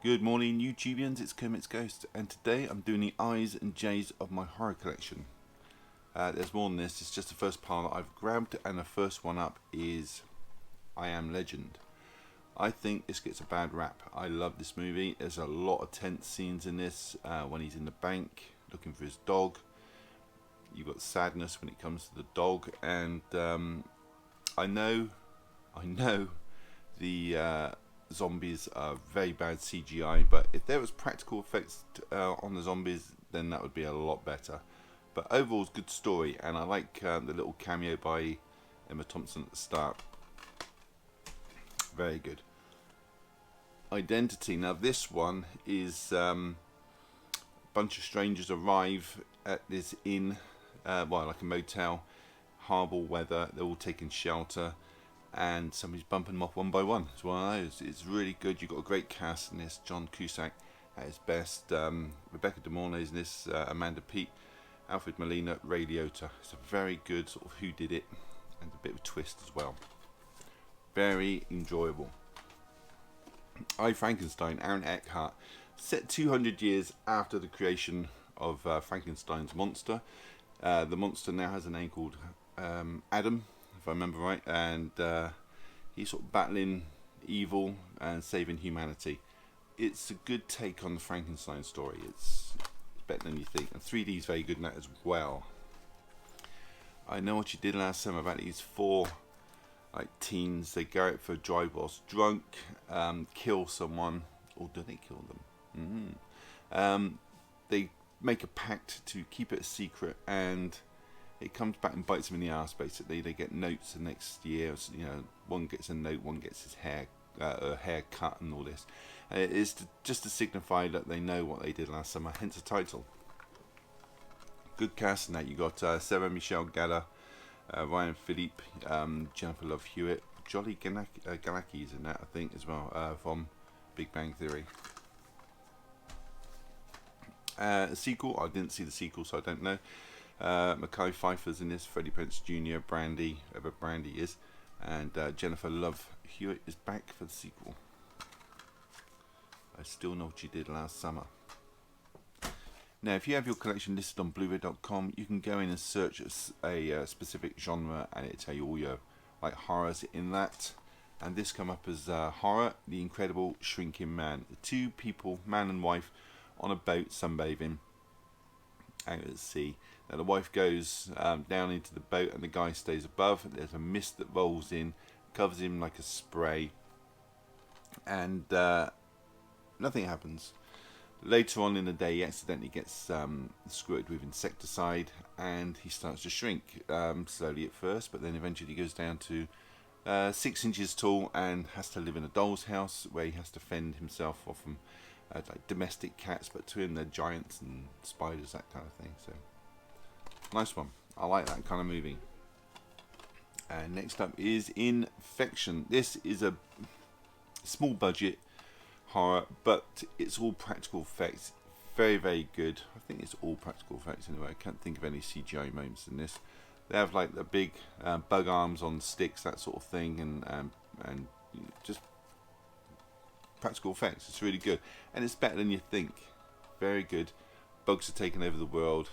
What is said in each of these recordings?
Good morning YouTubians, it's Kermit's Ghost, and today I'm doing the I's and J's of my horror collection. There's more than this, it's just the first pile that I've grabbed, and the first one up is I Am Legend. I think this gets a bad rap. I love this movie. There's a lot of tense scenes in this, when he's in the bank looking for his dog. You've got sadness when it comes to the dog, and I know the zombies are very bad CGI, but if there was practical effects on the zombies, then that would be a lot better. But overall, it's a good story, and I like the little cameo by Emma Thompson at the start. Very good. Identity. Now this one is a bunch of strangers arrive at this inn, well, like a motel, horrible weather, they're all taking shelter, and somebody's bumping them off one by one. It's one of those. It's really good. You've got a great cast in this. John Cusack at his best. Rebecca De Mornay's in this. Amanda Peet, Alfred Molina, Ray Liotta. It's a very good sort of whodidit and a bit of a twist as well. Very enjoyable. I, Frankenstein, Aaron Eckhart. Set 200 years after the creation of Frankenstein's monster. The monster now has a name called Adam, if I remember right, and he's sort of battling evil and saving humanity. It's a good take on the Frankenstein story. It's better than you think, and 3D is very good in that as well. I Know What You Did Last Summer, about these four teens. They go out for a drive whilst drunk, kill someone, or do they kill them? They make a pact to keep it a secret, and it comes back and bites them in the ass. Basically, they get notes the next year. You know, one gets a note, one gets his hair cut, and all this. And it is just to signify that they know what they did last summer. Hence the title. Good cast in that. You got Sarah Michelle Gellar, Ryan Phillippe, Jennifer Love Hewitt, Jolly Galaki's in that, I think, as well, from Big Bang Theory. A sequel. I didn't see the sequel, so I don't know. Mekhi Phifer's in this, Freddie Prinze Jr., Brandy, whoever Brandy is, and Jennifer Love Hewitt is back for the sequel. I Still Know What You Did Last Summer. Now, if you have your collection listed on Blu-ray.com, you can go in and search a specific genre, and it'll tell you all your horrors in that. And this come up as horror: The Incredible Shrinking Man. The two people, man and wife, on a boat sunbathing out at sea. Now the wife goes down into the boat, and the guy stays above. There's a mist that rolls in, covers him like a spray, and nothing happens. Later on in the day, he accidentally gets squirted with insecticide, and he starts to shrink, slowly at first, but then eventually goes down to 6 inches tall and has to live in a doll's house, where he has to fend himself off from domestic cats, but to him they're giants and spiders, that kind of thing. So nice one. I like that kind of movie. And next up is Infection. This is a small budget horror, but it's all practical effects. Very, very good. I think it's all practical effects anyway. I can't think of any CGI moments in this. They have the big bug arms on sticks, that sort of thing, and just practical effects. It's really good, and it's better than you think. Very good. Bugs are taking over the world.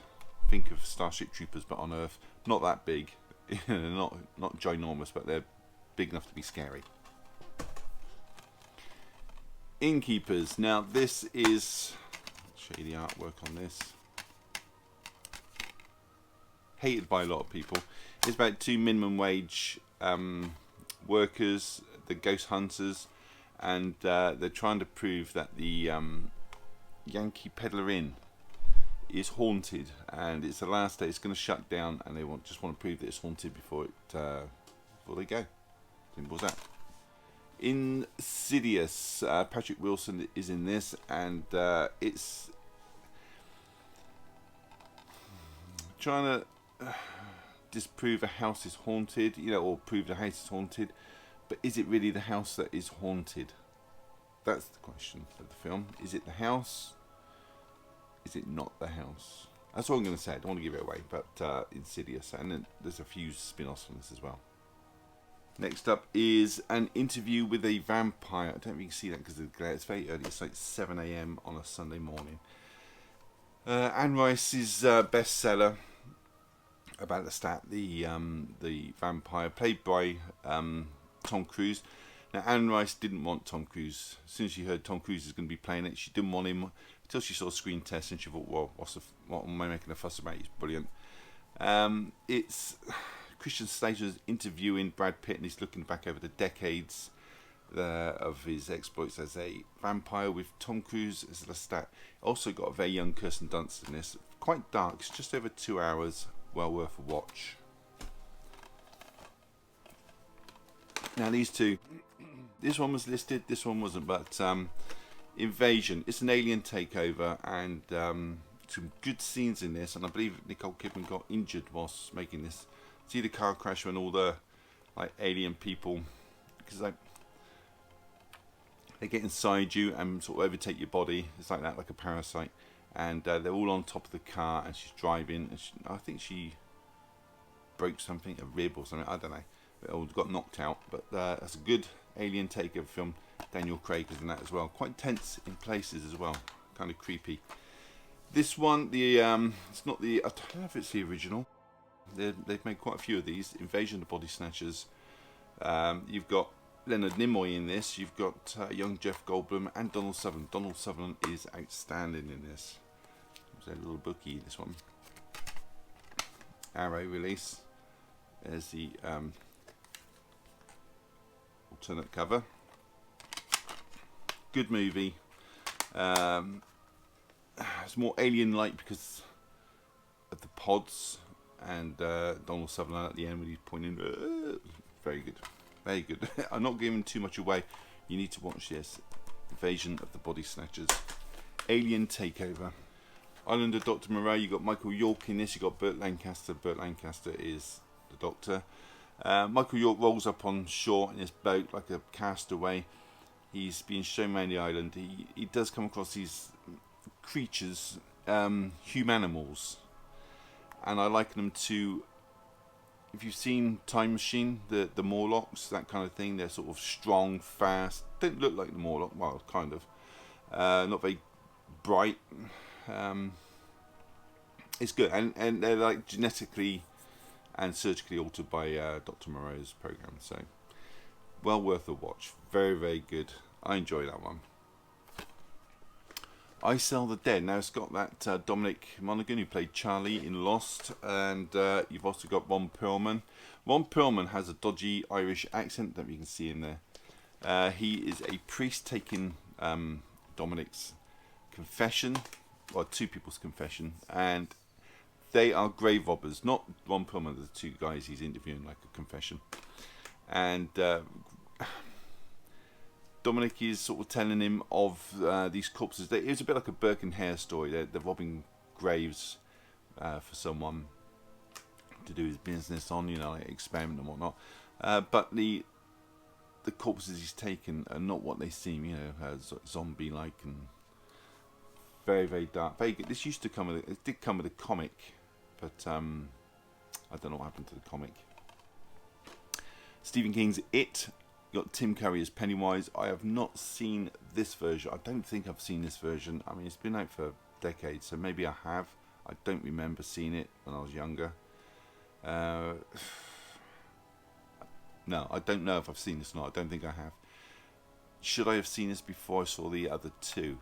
Think of Starship Troopers, but on Earth. Not that big, not ginormous, but they're big enough to be scary. Innkeepers. Now this is, I'll show you the artwork on this. Hated by a lot of people. It's about two minimum wage workers, the ghost hunters, and they're trying to prove that the Yankee Peddler Inn is haunted, and it's the last day. It's going to shut down, and they just want to prove that it's haunted before they go. Simple as that. Insidious. Patrick Wilson is in this, and it's trying to disprove a house is haunted, or prove the house is haunted. But is it really the house that is haunted? That's the question of the film. Is it the house? Is it not the house? That's all I'm going to say. I don't want to give it away, but Insidious. And then there's a few spin-offs from this as well. Next up is an interview with a vampire. I don't know if you can see that because of the glare. It's very early. It's like 7 a.m. on a Sunday morning. Anne Rice's bestseller about the vampire, played by Tom Cruise. Now, Anne Rice didn't want Tom Cruise. As soon as she heard Tom Cruise is going to be playing it, she didn't want him until she saw screen test, and she thought, well, what am I making a fuss about? He's brilliant. It's Christian Slater's interviewing Brad Pitt, and he's looking back over the decades of his exploits as a vampire, with Tom Cruise as the stat. Also got a very young Kirsten Dunst in this. Quite dark. It's just over 2 hours. Well worth a watch. Now these two, this one was listed, this one wasn't, but Invasion. It's an alien takeover, and some good scenes in this, and I believe Nicole Kidman got injured whilst making this. See the car crash when all the alien people, because they get inside you and sort of overtake your body. It's like that, like a parasite. And they're all on top of the car, and she's driving. And I think she broke something, a rib or something. I don't know. Or got knocked out. But that's a good alien takeover film. Daniel Craig is in that as well. Quite tense in places as well. Kind of creepy. This one, it's not the. I don't know if it's the original. They've made quite a few of these. Invasion of the Body Snatchers. You've got Leonard Nimoy in this. You've got young Jeff Goldblum and Donald Sutherland. Donald Sutherland is outstanding in this. There's a little bookie, this one. Arrow release. There's the alternate cover. Good movie. It's more alien-like because of the pods, and Donald Sutherland at the end when he's pointing. Very good. Very good. I'm not giving too much away. You need to watch this. Invasion of the Body Snatchers. Alien Takeover. Island of Dr. Moreau. You got Michael York in this. You got Burt Lancaster. Burt Lancaster is the Doctor. Michael York rolls up on shore in his boat like a castaway. He's being shown around the island. He does come across these creatures, humanimals, and I liken them to. If you've seen Time Machine, the Morlocks, that kind of thing, they're sort of strong, fast. Don't look like the Morlock, well, kind of. Not very bright. It's good, and they're like genetically and surgically altered by Dr. Moreau's program. So, well worth a watch. Very, very good. I enjoy that one. I Sell the Dead. Now it's got that Dominic Monaghan who played Charlie in Lost, and you've also got Ron Perlman. Ron Perlman has a dodgy Irish accent that you can see in there. He is a priest taking Dominic's confession, or two people's confession, and they are grave robbers. Not Ron Perlman, the two guys he's interviewing, like a confession. And Dominic is sort of telling him of these corpses. It was a bit like a Burke and Hare story. They're robbing graves for someone to do his business on, like experiment and whatnot. But the corpses he's taken are not what they seem, zombie-like and very, very dark. Very good. This used to come with it did come with a comic, but I don't know what happened to the comic. Stephen King's It. You got Tim Curry as Pennywise. I have not seen this version. I don't think I've seen this version. I mean, it's been out for decades, so maybe I have. I don't remember seeing it when I was younger. No, I don't know if I've seen this or not. I don't think I have. Should I have seen this before I saw the other two?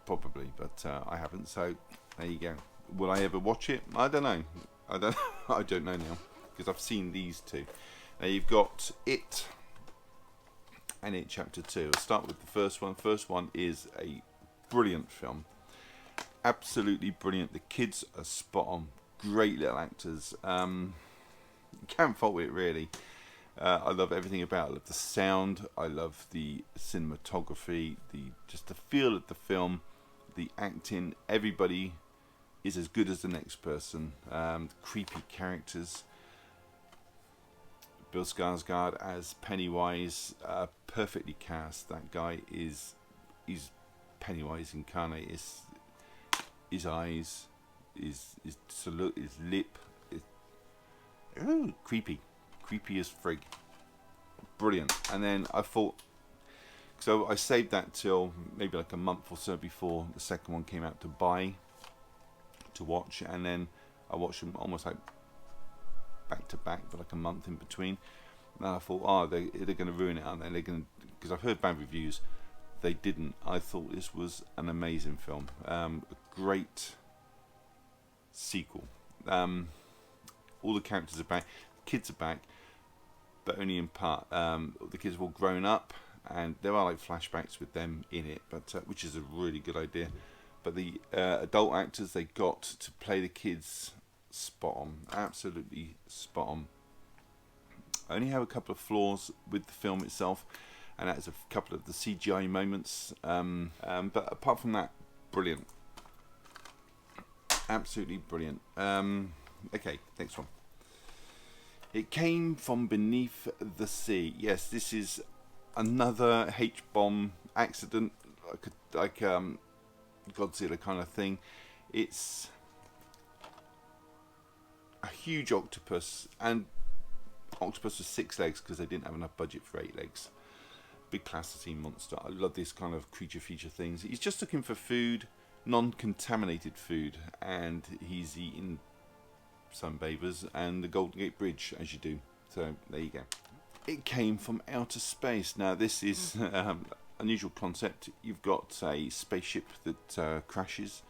Probably, but I haven't. So there you go. Will I ever watch it? I don't know. I don't know now, because I've seen these two. Now you've got It. And It Chapter 2. I'll start with the first one. First one is a brilliant film. Absolutely brilliant. The kids are spot on. Great little actors. Can't fault it, really. I love everything about it. I love the sound. I love the cinematography. Just the feel of the film. The acting. Everybody is as good as the next person. Creepy characters. Bill Skarsgård as Pennywise, perfectly cast. That guy is Pennywise incarnate. His eyes, his lip, creepy as frig. brilliant. And then I thought, so I saved that till maybe like a month or so before the second one came out to watch, and then I watched them almost like back to back, but like a month in between. And I thought, oh, they're going to ruin it, aren't they? They're going to, because I've heard bad reviews. They didn't. I thought this was an amazing film. A great sequel. All the characters are back. The kids are back, but only in part. The kids have all grown up, and there are like flashbacks with them in it, but which is a really good idea. But the adult actors they got to play the kids, spot on, absolutely spot on. I only have a couple of flaws with the film itself, and that's a couple of the CGI moments. But apart from that, brilliant, absolutely brilliant. Okay, next one. It Came From Beneath the Sea. Yes, this is another H-bomb accident, like Godzilla kind of thing. It's a huge octopus, and octopus with 6 legs because they didn't have enough budget for 8 legs. Big plasticine monster. I love this kind of creature feature things. He's just looking for food, non-contaminated food, and he's eating sunbathers and the Golden Gate Bridge, as you do. So there you go. It Came From Outer Space. Now this is unusual concept. You've got a spaceship that crashes.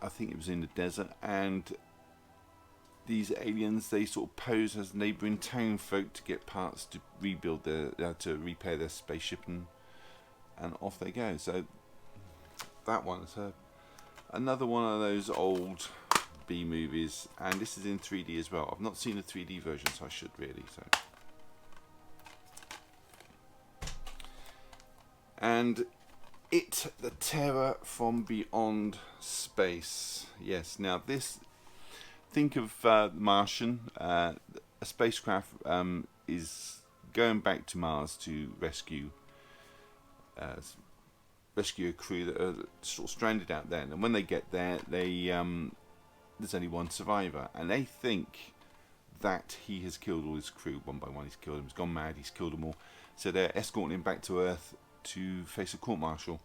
I think it was in the desert, and these aliens, they sort of pose as neighbouring town folk to get parts to rebuild to repair their spaceship, and off they go. So that one's another one of those old B movies, and this is in 3D as well. I've not seen the 3D version, so I should really. So, and It, the Terror from Beyond Space. Yes, now this. Think of Martian. A spacecraft is going back to Mars to rescue a crew that are sort of stranded out there. And when they get there, there's only one survivor, and they think that he has killed all his crew one by one. He's killed them. He's gone mad. He's killed them all. So they're escorting him back to Earth to face a court-martial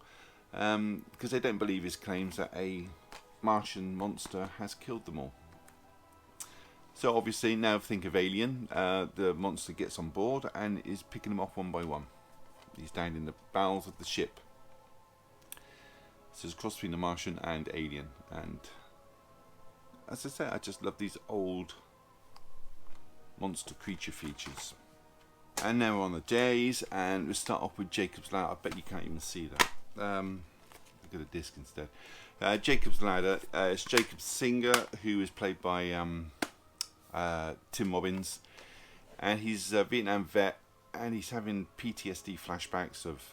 because they don't believe his claims that a Martian monster has killed them all. So obviously now think of Alien. The monster gets on board and is picking them off one by one. He's down in the bowels of the ship. So it's a cross between the Martian and Alien. And as I say, I just love these old monster creature features. And now we're on the J's, and we'll start off with Jacob's Ladder. I bet you can't even see that. Look at a disc instead. Jacob's Ladder. It's Jacob Singer, who is played by Tim Robbins, and he's a Vietnam vet, and he's having PTSD flashbacks of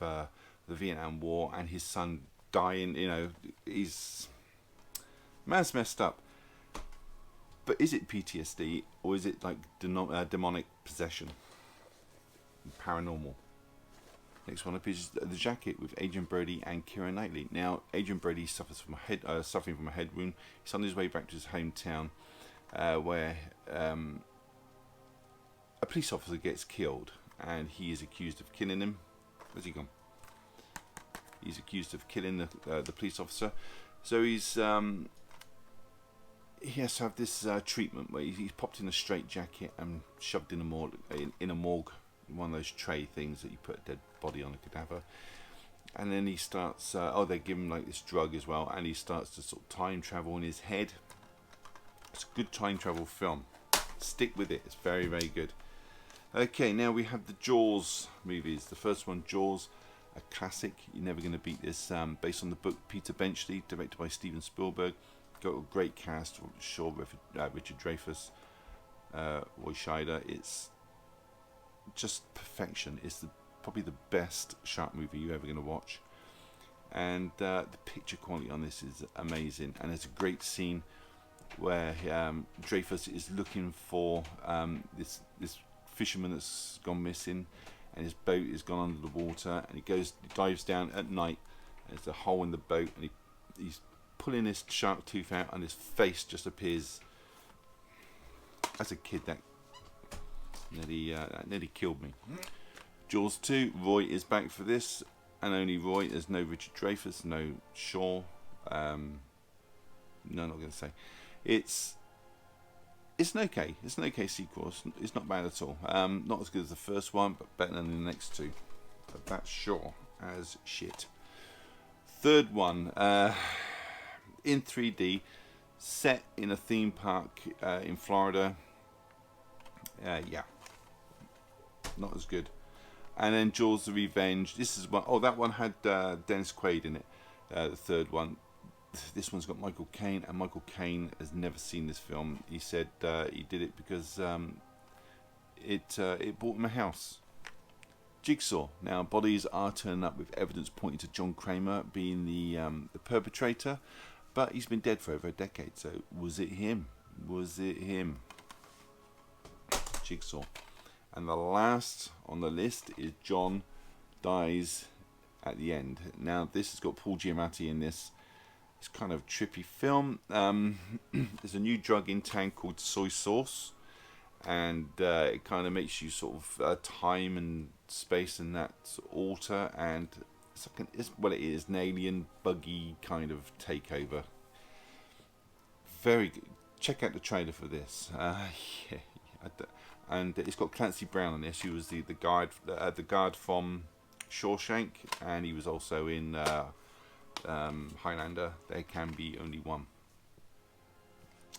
the Vietnam War and his son dying. You know, man's messed up. But is it PTSD, or is it like demonic possession? Paranormal. Next one up is The Jacket with Adrian Brody and Keira Knightley. Now, Adrian Brody suffering from a head wound. He's on his way back to his hometown, where a police officer gets killed, and he is accused of killing him. Where's he gone? He's accused of killing the police officer. So he has to have this treatment where he's popped in a straitjacket and shoved in a morgue, one of those tray things that you put a dead body on a cadaver. And then he starts, they give him like this drug as well, and he starts to sort of time travel in his head. It's a good time travel film. Stick with it, it's very, very good. Okay, now we have the Jaws movies. The first one, Jaws, a classic. You're never going to beat this. Based on the book Peter Benchley, directed by Steven Spielberg. Got a great cast. Shaw, Richard Dreyfuss, Roy Scheider. It's just perfection. It's probably the best shark movie you're ever going to watch. And the picture quality on this is amazing. And there's a great scene where Dreyfuss is looking for this fisherman that's gone missing, and his boat is gone under the water, and he dives down at night, and there's a hole in the boat, and he's pulling his shark tooth out, and his face just appears. As a kid, that nearly killed me. Jaws 2, Roy is back for this, and only Roy. There's no Richard Dreyfuss, no Shaw. No, I'm not going to say. It's an okay sequel. It's not bad at all. Not as good as the first one, but better than the next two. But that's sure as shit. Third one, in 3D, set in a theme park in Florida. Yeah, not as good. And then Jaws: The Revenge. This is one. Oh, that one had Dennis Quaid in it. The third one. This one's got Michael Caine, and Michael Caine has never seen this film. He said he did it because it bought him a house. Jigsaw. Now, bodies are turning up with evidence pointing to John Kramer being the perpetrator, but he's been dead for over a decade. So, was it him? Was it him? Jigsaw. And the last on the list is John Dies at the End. Now, this has got Paul Giamatti in this. It's kind of trippy film. There's a new drug in town called soy sauce, and it kind of makes you sort of time and space and that alter, and it's like it is an alien buggy kind of takeover. Very good. Check out the trailer for this. Yeah, and it's got Clancy Brown in this. He was the guard from Shawshank, and he was also in Highlander. There Can Be Only One.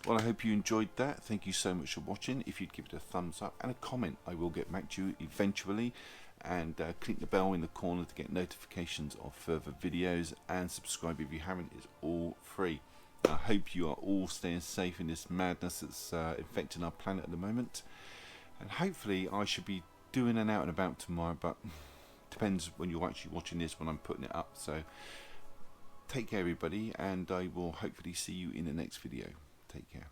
Well, I hope you enjoyed that. Thank you so much for watching. If you'd give it a thumbs up and a comment, I will get back to you eventually. And click the bell in the corner to get notifications of further videos, and subscribe if you haven't. It's all free. I hope you are all staying safe in this madness that's infecting our planet at the moment. And hopefully I should be doing an out and about tomorrow, but depends when you're actually watching this, when I'm putting it up. So take care everybody, and I will hopefully see you in the next video. Take care.